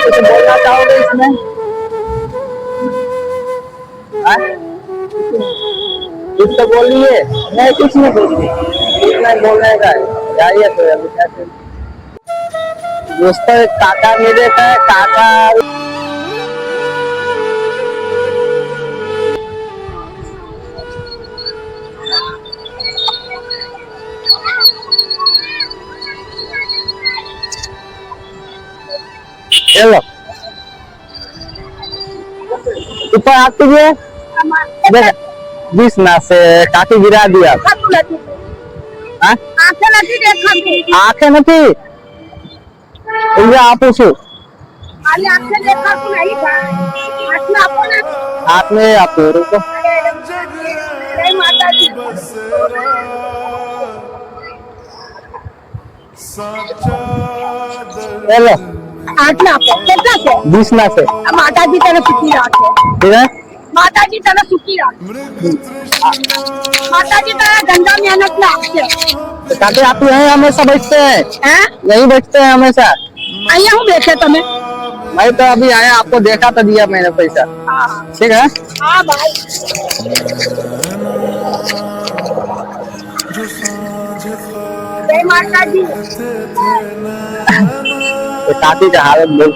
कुछ बोलना चाहोगे इसमें? हाँ? कुछ तो बोलिए। नहीं, कुछ नहीं बोलिए, कुछ नहीं बोलने का है। जाइए तो अभी कैसे दोस्तों, काका मेरे का काका। चलो ऊपर हाथ कीजिए। देख, 20 ना से काटी गिरा दिया। हाँ? आंखें नहीं इधर आप पूछो। हाथ में आप रुको। चलो 8 लाख कितना से 20 ना से। माता जी तरह सुखी रखे, ठीक है। माता जी तरह सुखी रखे, माता जी तरह गंगा मेहनत में आपसे तो काके आप यहीं हमेशा बैठते हैं? हैं यहीं बैठते हैं हमेशा? आइए हूँ देखे तुम्हें। मैं तो अभी आया, आपको देखा तो दिया मैंने पैसा। हाँ ठीक है। हाँ भाई। जय माता दी। तो काकी का हालत बहुत